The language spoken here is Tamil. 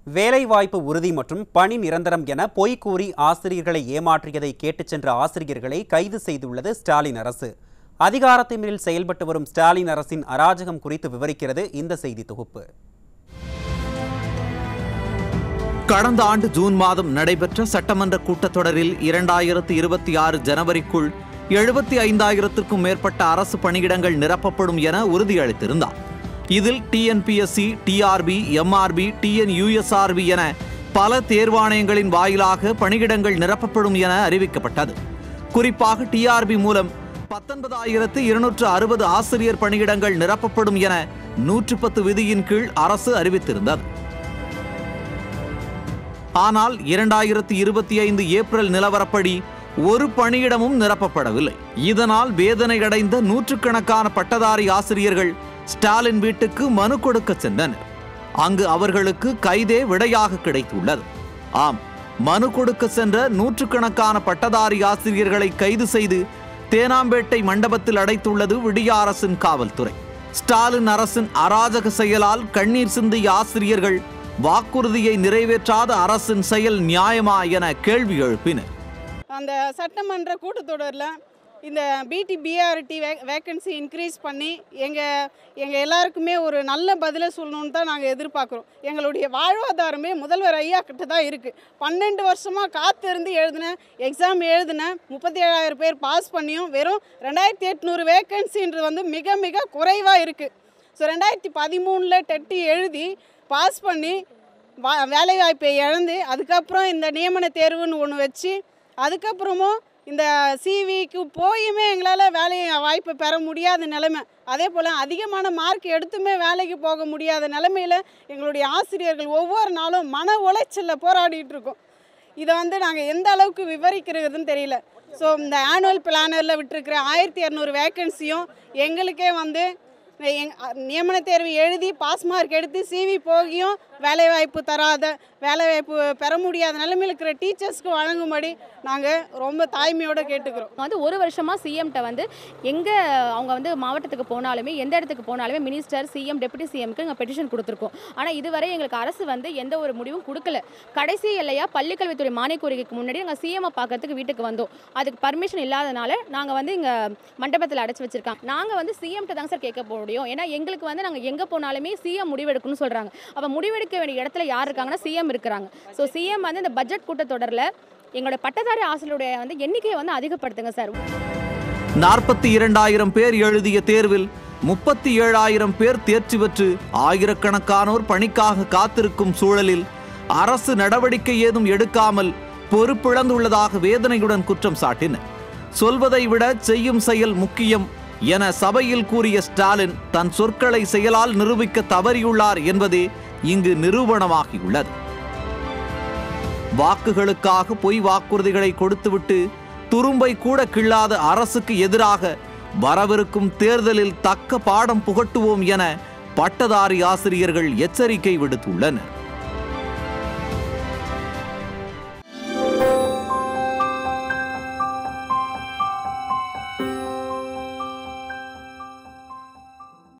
வேலைவாய்ப்பு உறுதி மற்றும் பணி நிரந்தரம் என பொய் கூறி ஆசிரியர்களை ஏமாற்றியதை கேட்டுச் சென்ற ஆசிரியர்களை கைது செய்துள்ளது ஸ்டாலின் அரசு. அதிகாரத்தின் மேல் செயல்பட்டு வரும் ஸ்டாலின் அரசின் அராஜகம் குறித்து விவரிக்கிறது இந்த செய்தி தொகுப்பு. கடந்த ஆண்டு ஜூன் மாதம் நடைபெற்ற சட்டமன்ற கூட்டத்தொடரில் 2026 ஜனவரிக்குள் 75,000க்கும் மேற்பட்ட அரசு பணியிடங்கள் நிரப்பப்படும் என உறுதியளித்திருந்தார். இதில் டிஎன்பிஎஸ்சி, டிஆர்பி, எம்ஆர்பி, டிஎன்யூஎஸ்ஆர்பி என பல தேர்வாணையங்களின் வாயிலாக பணியிடங்கள் நிரப்பப்படும் என அறிவிக்கப்பட்டது. குறிப்பாக டிஆர்பி மூலம் 19,260 ஆசிரியர் பணியிடங்கள் நிரப்பப்படும் என 110 விதியின் கீழ் அரசு அறிவித்திருந்தது. ஆனால் 2025 ஏப்ரல் நிலவரப்படி ஒரு பணியிடமும் நிரப்பப்படவில்லை. இதனால் வேதனையடைந்த நூற்றுக்கணக்கான பட்டதாரி ஆசிரியர்கள் ஸ்டாலின் வீட்டுக்கு மனு கொடுக்க சென்றனர். அங்கு அவர்களுக்கு கைதே விடையாக கிடைத்துள்ளது. ஆம், மனு கொடுக்க சென்ற நூற்றுக்கணக்கான பட்டதாரி ஆசிரியர்களை கைது செய்து தேனாம்பேட்டை மண்டபத்தில் அடைத்துள்ளது விடிய அரசின் காவல்துறை. ஸ்டாலின் அரசின் அராஜக செயலால் கண்ணீர் சிந்திய ஆசிரியர்கள் வாக்குறுதியை நிறைவேற்றாத அரசின் செயல் நியாயமா என கேள்வி எழுப்பினர். அந்த சட்டமன்ற கூட்டத்தொடரில் இந்த பிஆர்டி வேக்கன்சி இன்க்ரீஸ் பண்ணி எங்கள் எல்லாருக்குமே ஒரு நல்ல பதிலை சொல்லணும்னு தான் நாங்கள் எதிர்பார்க்குறோம். எங்களுடைய வாழ்வாதாரமே முதல்வர் ஐயா கிட்ட தான் இருக்குது. 12 வருஷமாக காத்திருந்து எக்ஸாம் எழுதின 37,000 பேர் பாஸ் பண்ணியும் வெறும் 2,800 வேக்கன்சின்றது மிக மிக குறைவாக இருக்குது. ஸோ 2013 டெட் எழுதி பாஸ் பண்ணி வேலைவாய்ப்பை இழந்து அதுக்கப்புறம் இந்த நியமன தேர்வுன்னு ஒன்று வச்சு அதுக்கப்புறமும் இந்த சிவிக்கு போயுமே எங்களால் வேலை வாய்ப்பை பெற முடியாத நிலைமை. அதே போல் அதிகமான மார்க் எடுத்துமே வேலைக்கு போக முடியாத நிலைமையில் எங்களுடைய ஆசிரியர்கள் ஒவ்வொரு நாளும் மன உளைச்சலில் போராடிட்டு இருக்கோம். இதை நாங்கள் எந்த அளவுக்கு விவரிக்கிறதுன்னு தெரியல. ஸோ இந்த ஆனுவல் பிளானரில் விட்டுருக்கிற 1,200 வேக்கன்சியும் எங்களுக்கே நியமன தேர்வு எழுதி பாஸ் மார்க் எடுத்து சிவி போகியும் வேலைவாய்ப்பு தராத வேலைவாய்ப்பு பெற முடியாத நிலைமையில் இருக்கிற டீச்சர்ஸ்க்கு வழங்கும்படி நாங்கள் ரொம்ப தாய்மையோடு கேட்டுக்கிறோம். ஒரு வருஷமாக சிஎம்கிட்ட எங்கே அவங்க மாவட்டத்துக்கு போனாலுமே எந்த இடத்துக்கு போனாலுமே மினிஸ்டர், சிஎம், டெபுட்டி சிஎம்க்கு எங்கள் பெட்டிஷன் கொடுத்துருக்கோம். ஆனால் இதுவரை எங்களுக்கு அரசு எந்த ஒரு முடிவும் கொடுக்கல. கடைசி இல்லையா பள்ளிக்கல்வித்துறை மானிய கோரிக்கைக்கு முன்னாடி நாங்கள் சிஎம்ஐ பார்க்கறதுக்கு வீட்டுக்கு வந்தோம். அதுக்கு பர்மிஷன் இல்லாதனால நாங்கள் இங்கே மண்டபத்தில் அடைச்சி வச்சிருக்காங்க. நாங்கள் சிஎம்கிட்ட தாங்க சார் கேட்க முடியும். ஏன்னா எங்களுக்கு நாங்கள் எங்கே போனாலுமே சிஎம் முடிவெடுக்கணும்னு சொல்கிறாங்க. அப்போ முடிவெடுக்க வேண்டிய இடத்துல யார் இருக்காங்கன்னா சிஎம் இருக்கிறாங்க. ஸோ சிஎம் இந்த பட்ஜெட் கூட்டத்தொடரில் எங்களோட பட்டதாரி ஆசிரியருடைய எண்ணிக்கையை அதிகப்படுத்துங்க சார். 42,000 பேர் எழுதிய தேர்வில் 37,000 பேர் தேர்ச்சி பெற்று ஆயிரக்கணக்கானோர் பணிக்காக காத்திருக்கும் சூழலில் அரசு நடவடிக்கை ஏதும் எடுக்காமல் பொறுப்பிழந்துள்ளதாக வேதனையுடன் குற்றம் சாட்டினர். சொல்வதை விட செய்யும் செயல் முக்கியம் என சபையில் கூறிய ஸ்டாலின் தன் சொற்களை செயலால் நிரூபிக்க தவறியுள்ளார் என்பதே இங்கு நிரூபணமாகியுள்ளது. வாக்குகளுக்காக பொய் வாக்குறுதிகளை கொடுத்துவிட்டு துரும்பை கூட கிள்ளாத அரசுக்கு எதிராக வரவிருக்கும் தேர்தலில் தக்க பாடம் புகட்டுவோம் என பட்டதாரி ஆசிரியர்கள் எச்சரிக்கை விடுத்துள்ளனர்.